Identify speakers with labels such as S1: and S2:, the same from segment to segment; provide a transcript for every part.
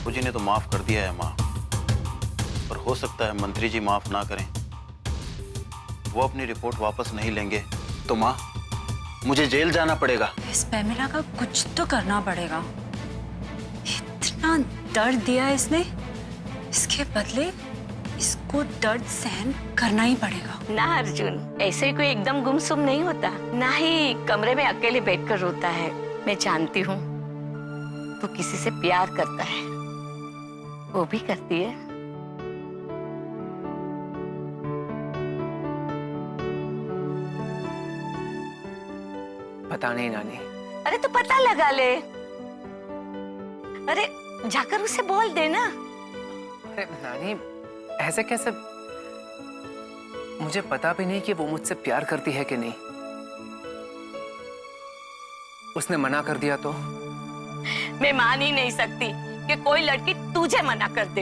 S1: बापूजी ने तो माफ कर दिया है माँ, पर हो सकता है मंत्री जी माफ ना करें। वो अपनी रिपोर्ट वापस नहीं लेंगे तो माँ मुझे जेल जाना पड़ेगा।
S2: इस पैमिला का कुछ तो करना पड़ेगा। इतना दर्द दिया है इसने, इसके बदले इसको दर्द सहन करना ही पड़ेगा।
S3: ना अर्जुन, ऐसे कोई एकदम गुमसुम नहीं होता, ना ही कमरे में अकेले बैठकर रोता है। मैं जानती हूँ तू किसी से प्यार करता है, वो भी करती है।
S4: पता नहीं नानी।
S3: अरे तो पता लगा ले। अरे जाकर उसे बोल दे ना।
S4: अरे नानी, ऐसे कैसे? मुझे पता भी नहीं कि वो मुझसे प्यार करती है कि नहीं। उसने मना कर दिया तो?
S3: मैं मान ही नहीं सकती कि कोई लड़की तुझे मना कर दे।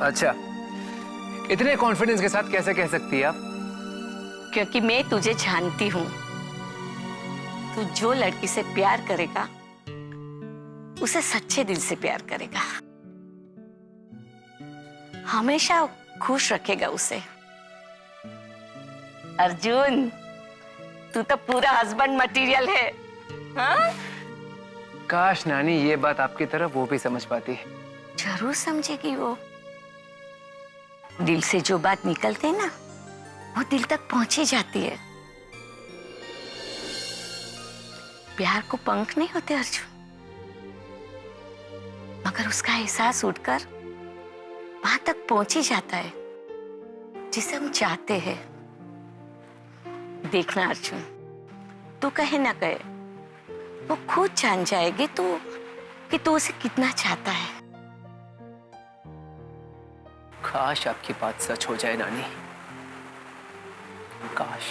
S4: अच्छा, इतने कॉन्फिडेंस के साथ कैसे कह सकती है आप?
S3: क्योंकि मैं तुझे जानती हूँ। तू जो लड़की से प्यार करेगा उसे सच्चे दिल से प्यार करेगा, हमेशा खुश रखेगा उसे। अर्जुन, तू तो पूरा हस्बैंड मटेरियल है। हाँ?
S4: काश नानी ये बात आपकी तरफ वो भी समझ पाती।
S3: जरूर समझेगी वो। दिल से जो बात निकलते है ना, वो दिल तक पहुंची जाती है। प्यार को पंख नहीं होते अर्जुन, मगर उसका एहसास उठकर वहां तक पहुंच ही जाता है जिसे हम चाहते हैं। देखना अर्जुन, तू कहे ना कहे, वो खुद जान जाएगी कि तू उसे कितना चाहता है।
S4: काश आपकी बात सच हो जाए नानी, काश।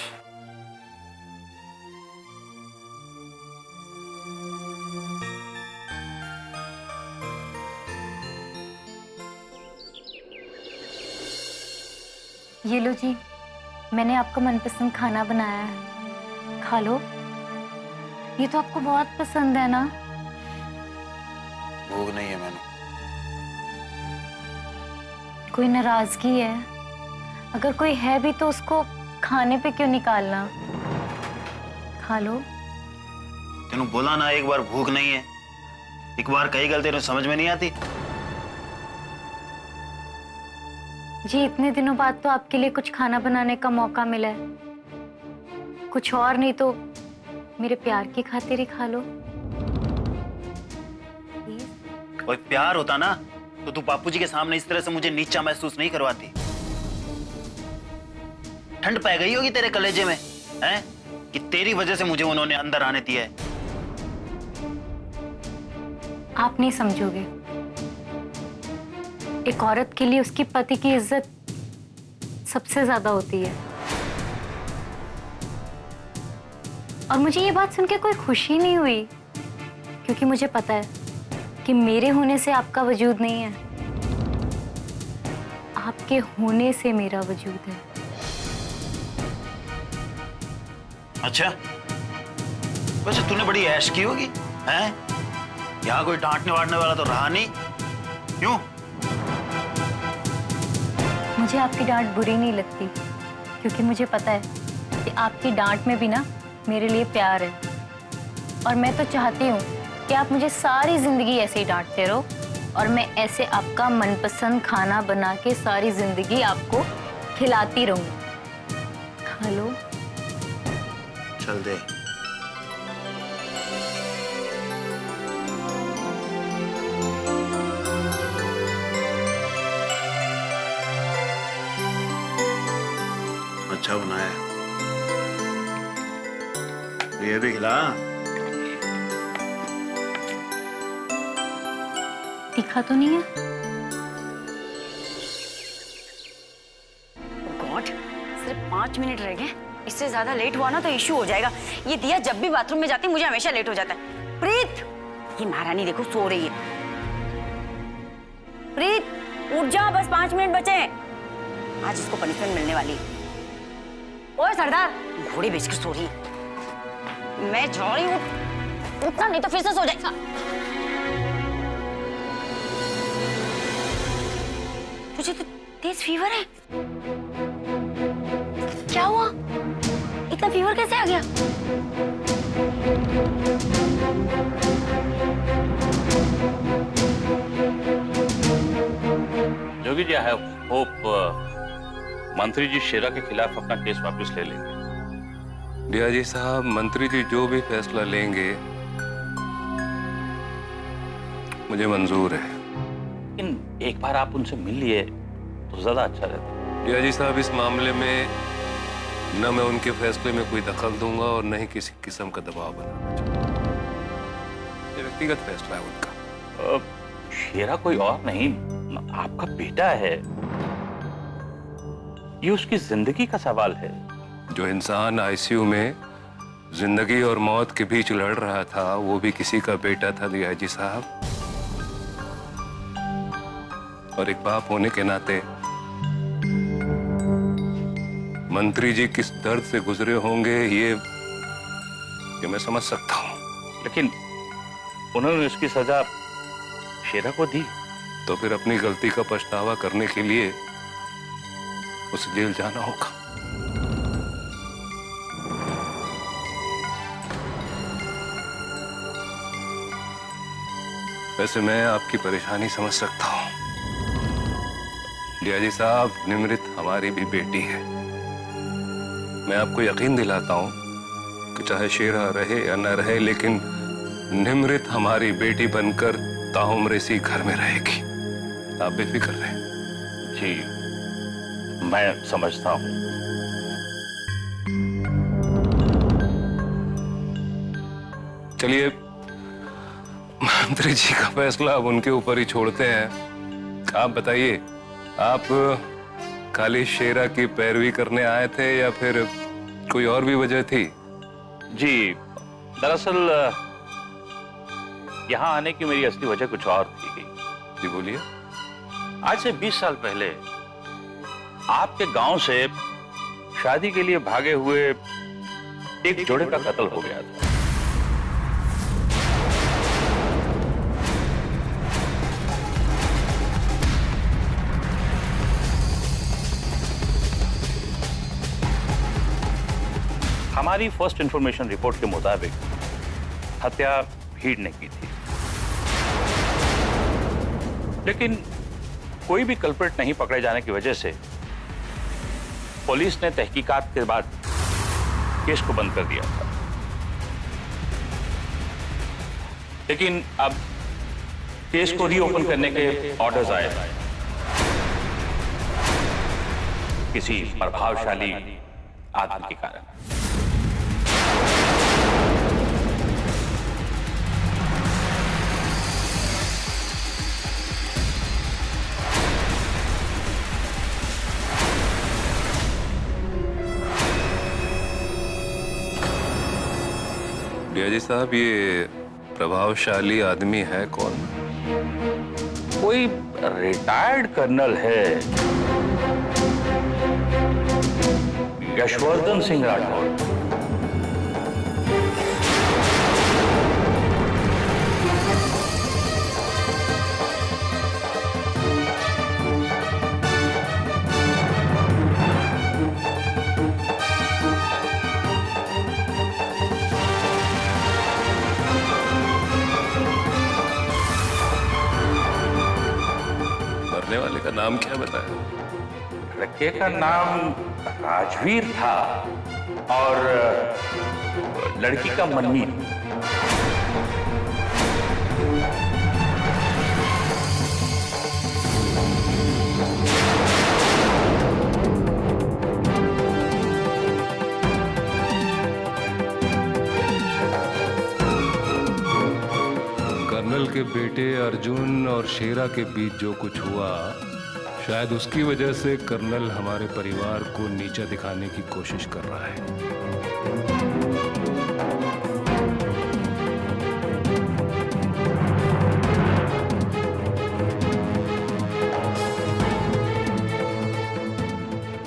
S5: ये लो जी, मैंने आपका मनपसंद खाना बनाया है, खा लो। ये तो आपको बहुत पसंद है ना?
S1: भूख नहीं है मैंने।
S5: कोई नाराजगी है? अगर कोई है भी तो उसको खाने पे क्यों निकालना? खा लो।
S1: तेनू बोला ना एक बार भूख नहीं है, एक बार कही गल तेरे समझ में नहीं आती।
S5: जी, इतने दिनों बाद तो आपके लिए कुछ खाना बनाने का मौका मिला है। कुछ और नहीं तो मेरे प्यार की खातिर ही खा लो।
S1: कोई प्यार होता ना तो तू बापूजी के सामने इस तरह से मुझे नीचा महसूस नहीं करवाती। ठंड पै गई होगी तेरे कलेजे में, हैं? कि तेरी वजह से मुझे उन्होंने अंदर आने दिया है।
S5: आप नहीं समझोगे। एक औरत के लिए उसकी पति की इज्जत सबसे ज्यादा होती है। और मुझे ये बात सुन के कोई खुशी नहीं हुई, क्योंकि मुझे पता है कि मेरे होने से आपका वजूद नहीं है, आपके होने से मेरा वजूद है।
S1: अच्छा, वैसे तूने बड़ी ऐश की होगी, हैं? यहाँ कोई डांटने वाटने वाला तो रहा नहीं, क्यों?
S5: मुझे आपकी डांट बुरी नहीं लगती, क्योंकि मुझे पता है कि आपकी डांट में भी ना मेरे लिए प्यार है। और मैं तो चाहती हूँ कि आप मुझे सारी जिंदगी ऐसे ही डांटते रहो और मैं ऐसे आपका मनपसंद खाना बना के सारी जिंदगी आपको खिलाती रहूं। खा लो।
S1: चल दे। अच्छा बनाया है, ये भी खिला।
S5: तीखा तो नहीं है?
S2: गॉड, सिर्फ 5 मिनट रह गए। इससे ज्यादा लेट हुआ ना तो इश्यू हो जाएगा। ये दिया जब भी बाथरूम में जाती है मुझे हमेशा लेट हो जाता है। प्रीत, ये महारानी देखो सो रही है। प्रीत उठ जा, बस 5 मिनट बचे हैं। आज इसको पनिशमेंट मिलने वाली है। ओए सरदार, घोड़ी बेच कर सो रही है। मैं जा रही हूँ, उठना नहीं तो फिर से सो जाएगा।
S5: तुझे तो तेज फीवर है। क्या हुआ? इतना फीवर कैसे आ गया?
S6: योगी जी, आई होप मंत्री जी शेरा के खिलाफ अपना केस वापस ले लेंगे।
S7: डीआईजी साहब, मंत्री जी जो भी फैसला लेंगे मुझे मंजूर है।
S6: लेकिन एक बार आप उनसे मिल लिए तो ज्यादा अच्छा रहता।
S7: डीआईजी साहब, इस मामले में न मैं उनके फैसले में कोई दखल दूंगा और न ही किसी किस्म का दबाव बनाना चाहूंगा। ये व्यक्तिगत फैसला है उनका।
S6: शेरा कोई और नहीं, आपका बेटा है। ये उसकी जिंदगी का सवाल है।
S7: जो इंसान आईसीयू में जिंदगी और मौत के बीच लड़ रहा था, वो भी किसी का बेटा था डीआईजी साहब। और एक बाप होने के नाते मंत्री जी किस दर्द से गुजरे होंगे ये मैं समझ सकता हूं।
S6: लेकिन उन्होंने उसकी सजा शेरा को दी।
S7: तो फिर अपनी गलती का पछतावा करने के लिए उसे जेल जाना होगा। वैसे मैं आपकी परेशानी समझ सकता हूं डीआईजी साहब। निमृत हमारी भी बेटी है। मैं आपको यकीन दिलाता हूं कि चाहे शेरा रहे या न रहे, लेकिन निमृत हमारी बेटी बनकर ताउम्र इसी घर में रहेगी। आप बेफिक्र रहें।
S6: जी, मैं समझता हूं।
S7: चलिए, मंत्री जी का फैसला अब उनके ऊपर ही छोड़ते हैं। आप बताइए, आप खाली शेरा की पैरवी करने आए थे या फिर कोई और भी वजह थी?
S6: जी, दरअसल यहां आने की मेरी असली वजह कुछ और थी।
S7: जी बोलिए।
S6: आज से 20 साल पहले आपके गांव से शादी के लिए भागे हुए एक जोड़े का कत्ल हो गया था। हमारी फर्स्ट इंफॉर्मेशन रिपोर्ट के मुताबिक हत्या भीड़ ने की थी, लेकिन कोई भी कल्प्रिट नहीं पकड़े जाने की वजह से पुलिस ने तहकीकात के बाद केस को बंद कर दिया था। लेकिन अब केस को रीओपन करने के ऑर्डर्स आए किसी प्रभावशाली आदमी के कारण।
S7: डीआईजी साहब, ये प्रभावशाली आदमी है कौन?
S6: कोई रिटायर्ड कर्नल है, यशवर्धन सिंह राठौर।
S7: मरने वाले का नाम क्या बताया?
S6: लड़के का नाम राजवीर था और लड़की का मनमीत।
S7: कर्नल के बेटे अर्जुन और शेरा के बीच जो कुछ हुआ, शायद उसकी वजह से कर्नल हमारे परिवार को नीचा दिखाने की कोशिश कर रहा है।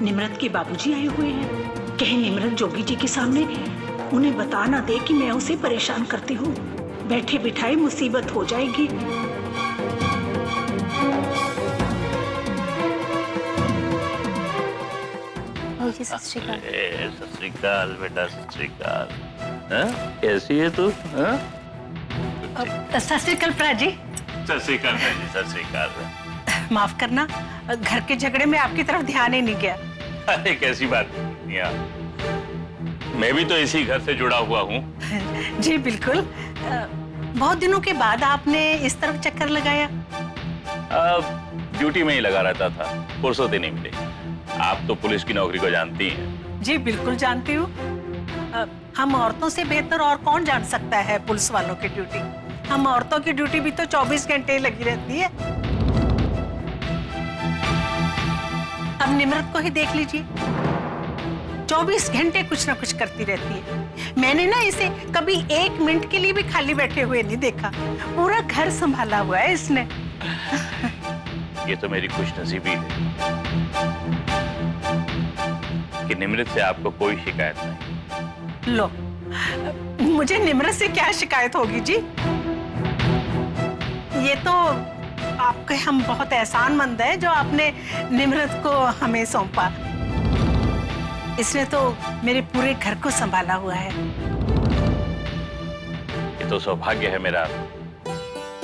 S8: निमरत के बाबूजी आए हुए हैं। कहे निमरत जोगी जी के सामने उन्हें बता ना दे कि मैं उसे परेशान करती हूँ। बैठे बिठाए मुसीबत हो जाएगी।
S5: जी सत श्री अकाल।
S6: सत श्री अकाल बेटा, सत श्री अकाल। हाँ? कैसी है तू? हाँ?
S8: सत श्री अकाल प्रा जी।
S6: सत श्री अकाल जी, सत श्री अकाल।
S8: माफ करना, घर के झगड़े में आपकी तरफ ध्यान ही नहीं गया।
S6: अरे कैसी बात है, मैं भी तो इसी घर से जुड़ा हुआ हूँ।
S8: जी बिल्कुल। बहुत दिनों के बाद आपने इस तरफ चक्कर लगाया।
S6: ड्यूटी में ही लगा रहता था, फुर्सत ही नहीं मिली। आप तो पुलिस की नौकरी को जानती हैं।
S8: जी बिल्कुल जानती हूँ। हम औरतों से बेहतर और कौन जान सकता है पुलिस वालों की ड्यूटी। हम औरतों की ड्यूटी भी तो 24 घंटे लगी रहती है। अब निमरत को ही देख लीजिए, 24 घंटे कुछ ना कुछ करती रहती है। मैंने ना इसे कभी 1 मिनट के लिए भी खाली बैठे हुए नहीं देखा। पूरा घर संभाला हुआ है इसने।
S6: ये तो मेरी खुशनसीबी है कि निमृत से आपको कोई शिकायत नहीं।
S8: लो, मुझे निमरत से क्या शिकायत होगी जी? ये तो आपके हम बहुत एहसानमंद है जो आपने निमरत को हमें सौंपा। इसने तो मेरे पूरे घर को संभाला हुआ है।
S6: ये तो सौभाग्य है मेरा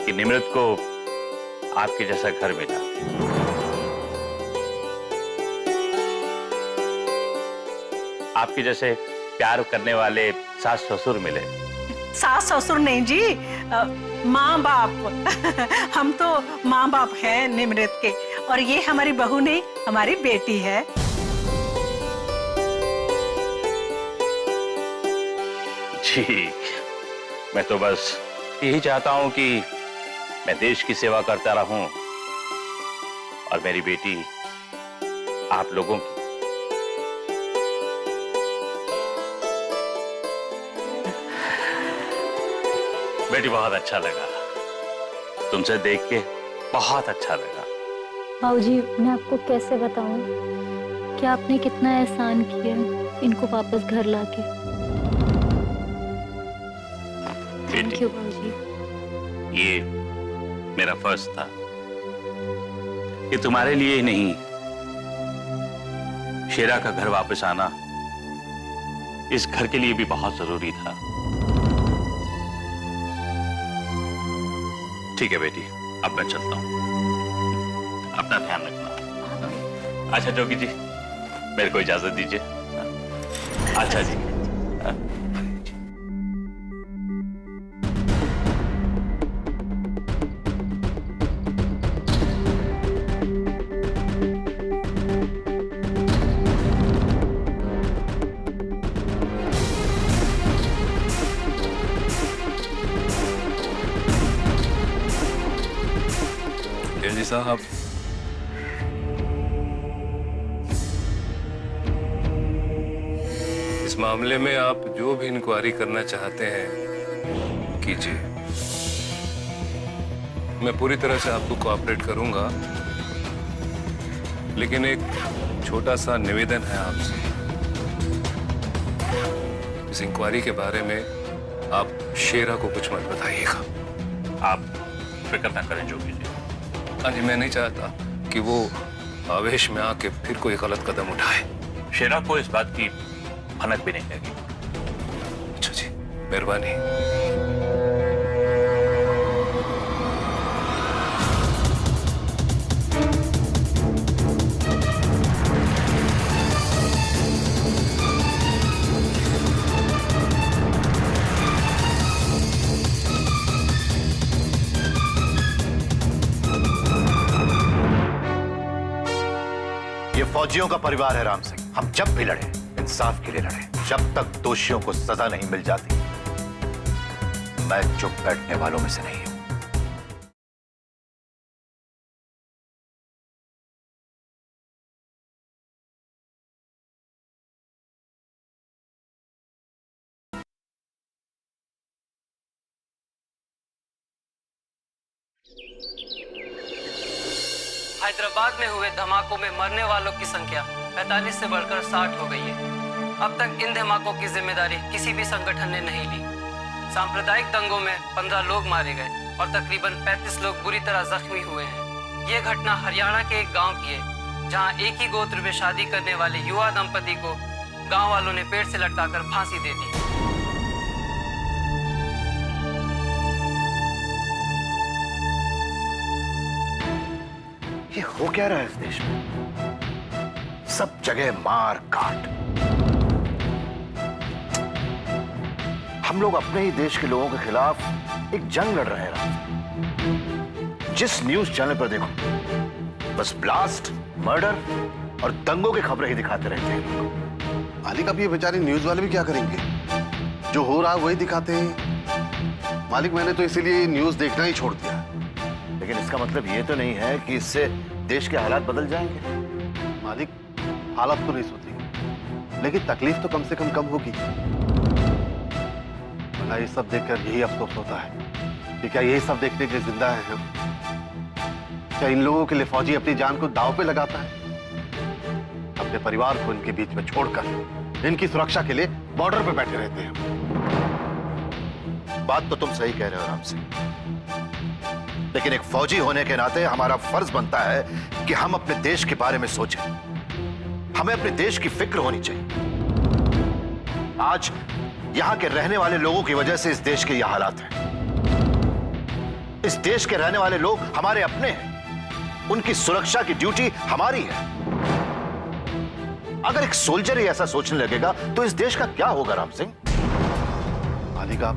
S6: कि निमृत को आपके जैसा घर मिला। आपके जैसे प्यार करने वाले सास ससुर मिले।
S8: सास ससुर नहीं जी, माँ बाप। हम तो माँ बाप हैं निमृत के, और ये हमारी बहू नहीं, हमारी बेटी है।
S6: जी, मैं तो बस यही चाहता हूं कि मैं देश की सेवा करता रहूं और मेरी बेटी आप लोगों की। बेटी बहुत अच्छा लगा, तुमसे देख के बहुत अच्छा लगा।
S5: बाबूजी, मैं आपको कैसे बताऊं कि आपने कितना एहसान किया इनको वापस घर लाके। थैंक यू बाबूजी।
S6: ये मेरा फर्ज था। ये तुम्हारे लिए ही नहीं, शेरा का घर वापस आना इस घर के लिए भी बहुत जरूरी था। ठीक है बेटी, अब मैं चलता हूं। अपना ध्यान रखना। अच्छा जोगी जी, मेरे को इजाजत दीजिए। अच्छा जी।
S7: जी साहब, इस मामले में आप जो भी इंक्वायरी करना चाहते हैं कीजिए। मैं पूरी तरह से आपको कोऑपरेट करूंगा, लेकिन एक छोटा सा निवेदन है आपसे। इस इंक्वायरी के बारे में आप शेरा को कुछ मत बताइएगा।
S6: आप फिक्र ना करें जोगी जी।
S7: हाँ जी, मैं नहीं चाहता कि वो आवेश में आके फिर कोई गलत कदम उठाए।
S6: शेरा को इस बात की भनक भी नहीं लगी।
S7: अच्छा जी, मेहरबानी।
S9: ये फौजियों का परिवार है राम सिंह। हम जब भी लड़े इंसाफ के लिए लड़े। जब तक दोषियों को सजा नहीं मिल जाती, मैं चुप बैठने वालों में से नहीं हूं।
S10: हैदराबाद में हुए धमाकों में मरने वालों की संख्या 45 से बढ़कर 60 हो गई है। अब तक इन धमाकों की जिम्मेदारी किसी भी संगठन ने नहीं ली। सांप्रदायिक दंगों में 15 लोग मारे गए और तकरीबन 35 लोग बुरी तरह जख्मी हुए हैं। ये घटना हरियाणा के एक गांव की है, जहां एक ही गोत्र में शादी करने वाले युवा दंपति को गांव वालों ने पेड़ से लटकाकर फांसी दे दी।
S9: ये हो क्या रहा है इस देश में? सब जगह मार काट। हम लोग अपने ही देश के लोगों के खिलाफ एक जंग लड़ रहे हैं। जिस न्यूज चैनल पर देखो बस ब्लास्ट, मर्डर और दंगों की खबरें ही दिखाते रहते हैं।
S11: मालिक, अब ये बेचारे न्यूज वाले भी क्या करेंगे? जो हो रहा है वही दिखाते हैं। मालिक, मैंने तो इसीलिए न्यूज देखना ही छोड़ दिया।
S9: लेकिन इसका मतलब ये तो नहीं है कि इससे देश के हालात बदल जाएंगे।
S11: मालिक, हालत तो नहीं सुधरेगी, लेकिन तकलीफ तो कम से कम होगी। वरना ये सब देखकर यही अफसोस होता है कि क्या यही सब देखने के लिए जिंदा हैं हम? क्या इन लोगों के लिए फौजी अपनी जान को दांव पे लगाता है? अपने परिवार को इनके बीच में छोड़कर इनकी सुरक्षा के लिए बॉर्डर पे बैठे रहते हैं।
S9: बात तो तुम सही कह रहे हो राम सिंह, लेकिन एक फौजी होने के नाते हमारा फर्ज बनता है कि हम अपने देश के बारे में सोचें। हमें अपने देश की फिक्र होनी चाहिए। आज यहां के रहने वाले लोगों की वजह से इस देश के यह हालात हैं। इस देश के रहने वाले लोग हमारे अपने हैं, उनकी सुरक्षा की ड्यूटी हमारी है। अगर एक सोल्जर ही ऐसा सोचने लगेगा तो इस देश का क्या होगा राम सिंह?
S11: मालिक, आप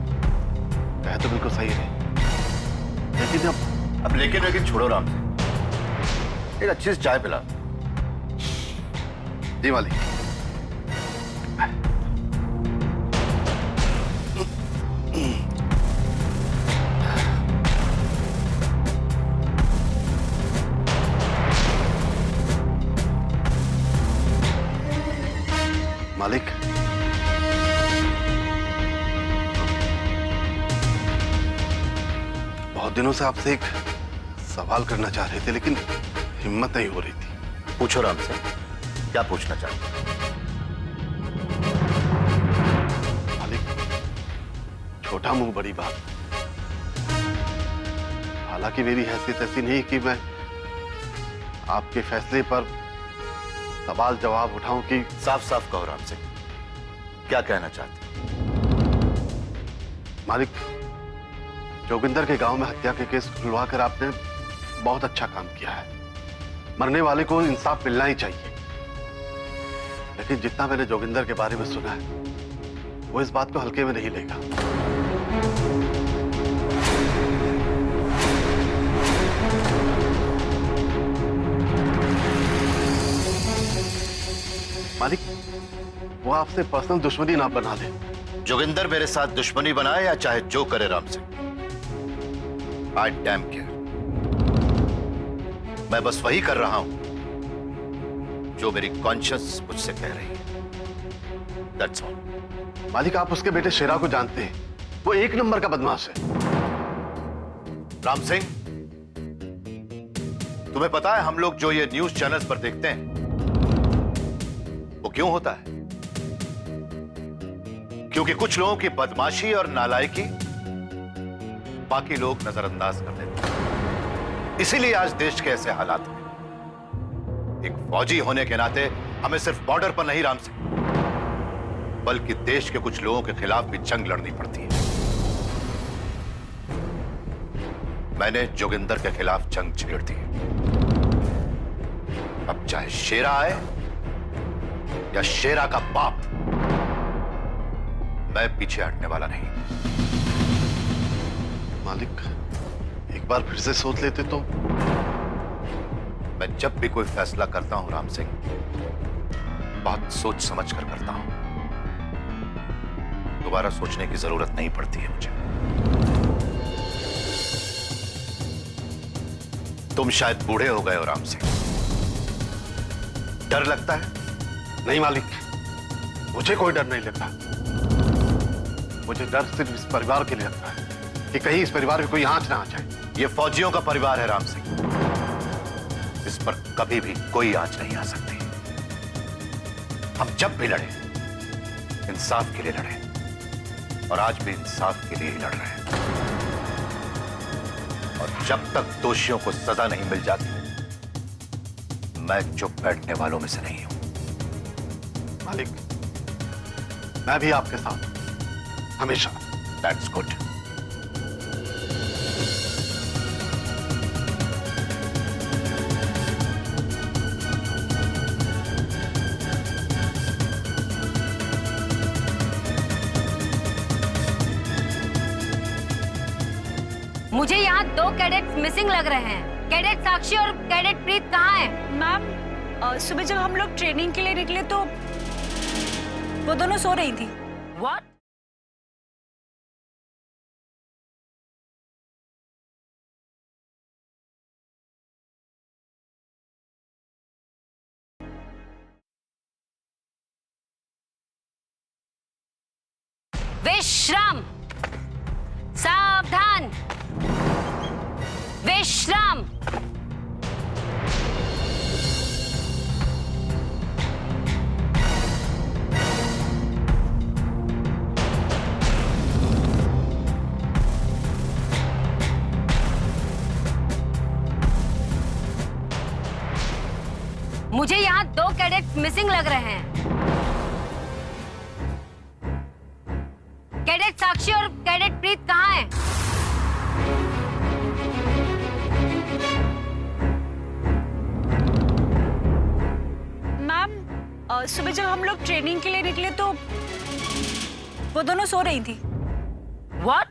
S11: कह तो बिल्कुल सही है, लेकिन
S9: अब लेकिन छोड़ो राम सिंह, एक अच्छी सी चाय पिला।
S11: जी मालिक। मालिक, बहुत दिनों से आपसे एक सवाल करना चाह रहे थे, लेकिन हिम्मत नहीं हो रही थी।
S9: पूछो राम सिंह, क्या पूछना चाहते?
S11: मालिक, छोटा मुंह बड़ी बात। हालांकि मेरी हैसियत ऐसी नहीं कि मैं आपके फैसले पर सवाल जवाब उठाऊं कि
S9: साफ साफ कहो राम सिंह, क्या कहना चाहते?
S11: मालिक, जोगिंदर के गांव में हत्या के केस खुलवाकर आपने बहुत अच्छा काम किया है। मरने वाले को इंसाफ मिलना ही चाहिए। लेकिन जितना मैंने जोगिंदर के बारे में सुना है, वो इस बात को हल्के में नहीं लेगा। मालिक, वो आपसे पर्सनल दुश्मनी ना बना ले।
S9: जोगिंदर मेरे साथ दुश्मनी बनाए या चाहे जो करे राम सिंह, आई डैम केयर। मैं बस वही कर रहा हूं जो मेरी कॉन्शियस मुझसे कह रही है। That's all.
S11: मालिक, आप उसके बेटे शेरा को जानते हैं, वो एक नंबर का बदमाश है।
S9: राम सिंह, तुम्हें पता है हम लोग जो ये न्यूज चैनल्स पर देखते हैं वो क्यों होता है? क्योंकि कुछ लोगों की बदमाशी और नालायकी बाकी लोग नजरअंदाज कर देते हैं। इसीलिए आज देश के ऐसे हालात हैं। एक फौजी होने के नाते हमें सिर्फ बॉर्डर पर नहीं राम सिंह, बल्कि देश के कुछ लोगों के खिलाफ भी जंग लड़नी पड़ती है। मैंने जोगिंदर के खिलाफ जंग छेड़ दी। अब चाहे शेरा आए या शेरा का बाप, मैं पीछे हटने वाला नहीं।
S11: मालिक, एक बार फिर से सोच लेते तो।
S9: मैं जब भी कोई फैसला करता हूं राम सिंह, बहुत सोच समझ कर करता हूं। दोबारा सोचने की जरूरत नहीं पड़ती है मुझे। तुम शायद बूढ़े हो गए हो राम सिंह, डर लगता है?
S11: नहीं मालिक, मुझे कोई डर नहीं लगता। मुझे डर सिर्फ इस परिवार के लिए लगता है कि कहीं इस परिवार में कोई आंच ना आ जाए।
S9: ये फौजियों का परिवार है राम सिंह, इस पर कभी भी कोई आंच नहीं आ सकती। हम जब भी लड़े इंसाफ के लिए लड़े, और आज भी इंसाफ के लिए ही लड़ रहे हैं। और जब तक दोषियों को सजा नहीं मिल जाती, मैं चुप बैठने वालों में से नहीं हूं।
S11: मालिक, मैं भी आपके साथ हूं, हमेशा।
S9: That's good.
S5: मुझे यहाँ 2 कैडेट्स मिसिंग लग रहे हैं। कैडेट साक्षी और कैडेट प्रीत कहाँ हैं?
S2: मैम, सुबह जब हम लोग ट्रेनिंग के लिए निकले तो वो दोनों सो रही थी।
S5: What? विश्राम, सावधान, विश्राम। मुझे यहाँ 2 कैडेट्स मिसिंग लग रहे हैं। कैडेट साक्षी और कैडेट प्रीत कहाँ हैं?
S2: मैम, सुबह जब हम लोग ट्रेनिंग के लिए निकले तो वो दोनों सो रही थी।
S5: What?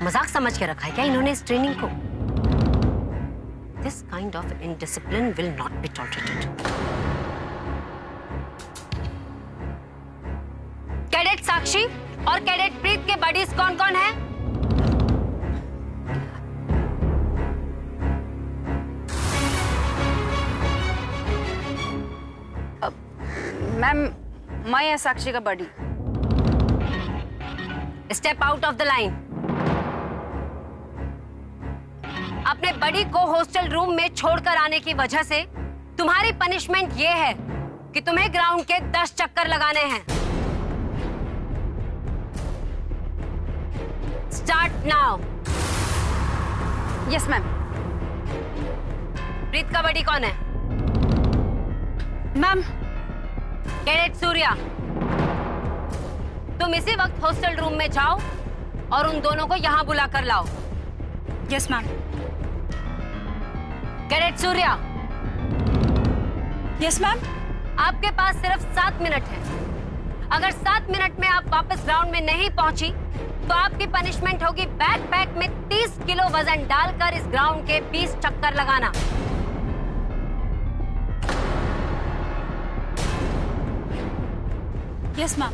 S5: मजाक समझ के रखा है क्या इन्होंने इस ट्रेनिंग को? This kind of indiscipline will not be tolerated. Cadet Sakshi और कैडेट प्रीत के बडीज कौन-कौन हैं?
S2: मैम, मैं या साक्षी का बड़ी।
S5: Step out of the line. अपने बड़ी को हॉस्टल रूम में छोड़कर आने की वजह से तुम्हारी पनिशमेंट ये है कि तुम्हें ग्राउंड के 10 चक्कर लगाने हैं। Start now.
S2: Yes ma'am.
S5: Preet का बड़ी कौन है?
S2: मैम,
S5: कैडेट सूर्या, तुम इसी वक्त हॉस्टल रूम में जाओ और उन दोनों को यहाँ बुला कर लाओ।
S2: Yes ma'am.
S5: Cadet Surya.
S2: Yes ma'am.
S5: आपके पास सिर्फ 7 मिनट है। अगर 7 मिनट में आप वापस ग्राउंड में नहीं पहुंची तो आपकी पनिशमेंट होगी बैकपैक में 30 किलो वजन डालकर इस ग्राउंड के 20 चक्कर लगाना।
S2: Yes ma'am.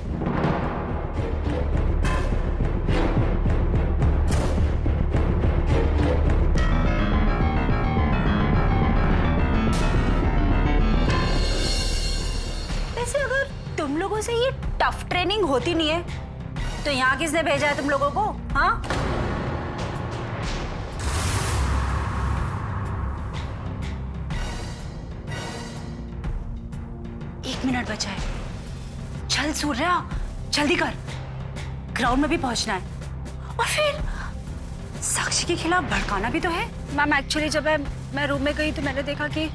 S2: वैसे अगर तुम लोगों से ये टफ ट्रेनिंग होती नहीं है तो यहाँ किसने भेजा है तुम लोगों को? हाँ, एक मिनट बचा है। चल सूर्या, जल्दी कर, ग्राउंड में भी पहुंचना है। और फिर साक्षी के खिलाफ भड़काना भी तो है। मैम, एक्चुअली जब मैं रूम में गई तो मैंने देखा कि